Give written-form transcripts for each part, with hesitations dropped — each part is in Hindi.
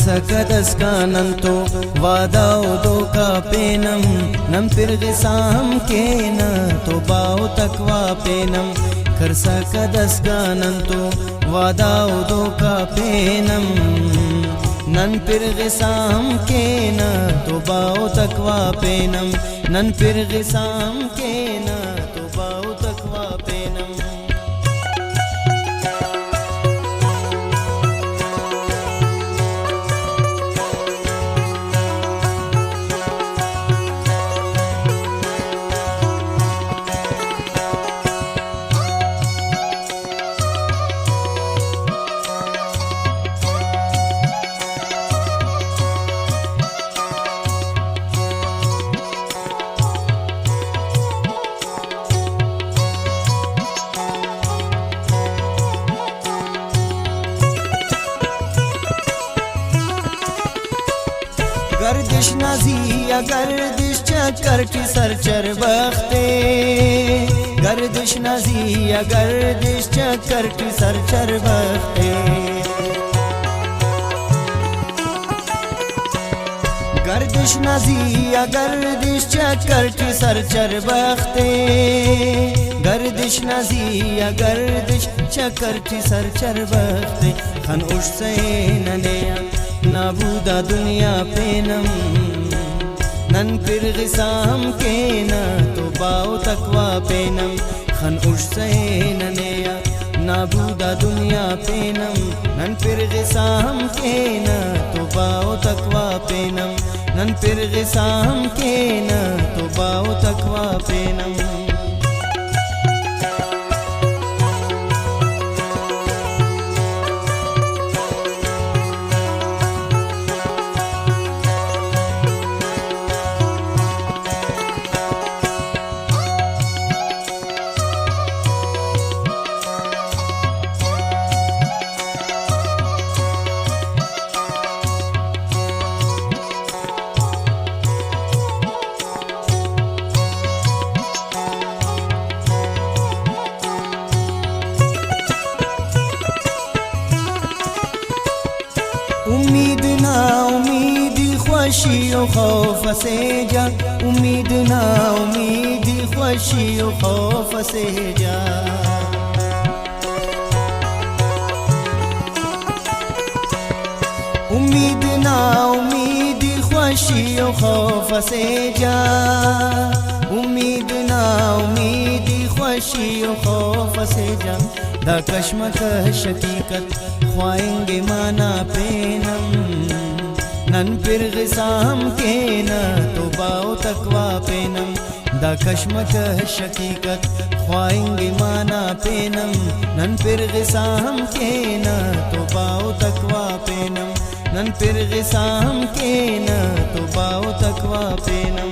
खरसकदस्कानंतो वादाओ दो का पेनम नम पिरगिसाम के न तो बाओ तकवा पेनम खरसकदस्कानंतो वादाओ दो का पेनम नन पिरगिसाम के न तो बाओ तकवा पेनम नन पिरगिसाम के न तो बाओ तकवा पेनम गर्दिश नाजी या गर्दिश चक्कर की सरचर बख्ते गर्दिश नाजी या गर्दिश चक्कर की सरचर बख्ते गर्दिश नाजी या गर्दिश चक्कर की सरचर बख्ते गर्दिश नाजी या गर्दिश चक्कर की सरचर बख्ते खन उश से ननेया नाबूदा दुनिया पेनम नन पिरगिसाम के न तो बाओ तकवा पेनम खन उश से ननेया नाबूदा दुनिया पेनम नन पिरगिसाम के न तो बाओ तकवा पेनम नन पिरगिसाम के न तो बाओ तकवा पेनम उम्मीद ना उम्मीदी ख्वाशी और खौफ से जा उम्मीद ना उम्मीदी ख्वाशी और खौफ से जा उम्मीद ना उम्मीदी ख्वाशी और खौफ से जा उम्मीद ना उम्मीदी ख्वाशी और खौफ से जा दा कश्मकश हकीकत ख्वाएंगे माना पेनम नन पिरगिसाम के न तो बाओ तकवा पेनम दा कश्मकश हकीकत ख्वाएंगे माना पेनम नन पिरगिसाम के न तो बाओ तकवा पेनम नन पिरगिसाम के न तो बाओ तकवा पेनम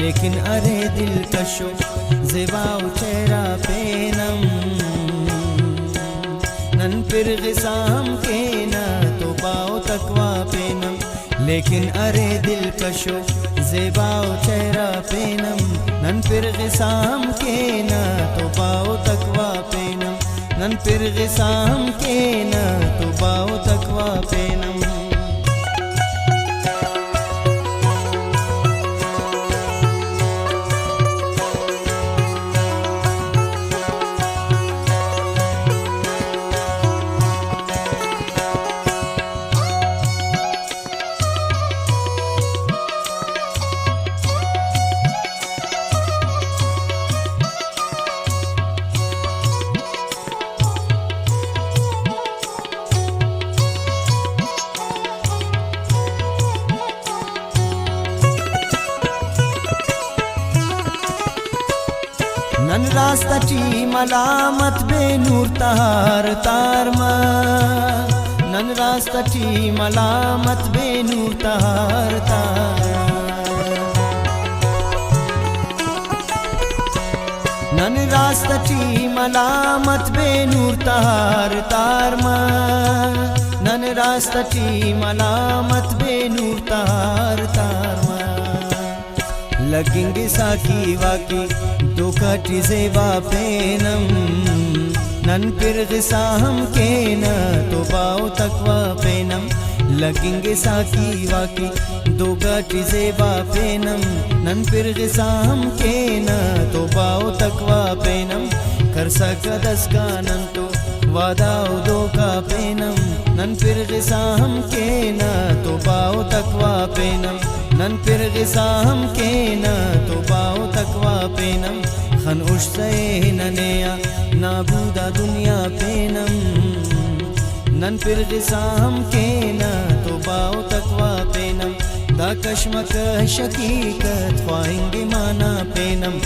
लेकिन अरे दिल कशो ज़िबाउ चेहरा पेनम नन पिरगिसाम के न तो बाओ तकवा पेनम लेकिन अरे दिल कशो ज़िबाउ चेहरा पेनम नन पिरगिसाम के न तो बाओ तकवा पेनम नन पिरगिसाम के न तो बाओ तकवा पेनम नन रास्ता ची मलामत बे नूर तार तारमा नन रास्ता ची मलामत बे नूर तार तार नन रास्ता ची मलामत बे नूर तार तारमा नन रास्ता ची मलामत बे नूर तार तारमा लगेंगे साकी वाकी दुखा टिजेवा पेनम नन फिर गिसा हम के न तो बाओ तकवा पेनम लगेंगे साकी वाकी दुखा टिजेवा पेनम नन फिर गिसा हम के न तो बाओ तकवा पेनम कर सकदस का नन तो वादाओ दो का पेनम नन फिर गिसा हम के न तो बाओ तकवा पेनम नन फिर गिसा हम के न तो बाओ तकवा पेनम खन उश्ते ननेया नाबूदा दुनिया पेनम नन फिर गिसा हम के न तो बाओ तकवा पेनम दा कश्मक शकीकत ख्वाहिंगे माना पेनम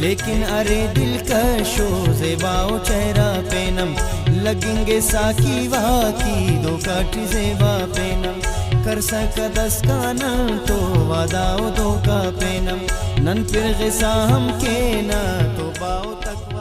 लेकिन अरे दिल कशो ज़ेबाओ चेहरा पेनम लगेंगे साकी वाकी दो काठी ज़ेबा पेनम कर सकदस का न तो वादाओ दो का पेनम नन फिर गिसा हम के न तो बाओ तक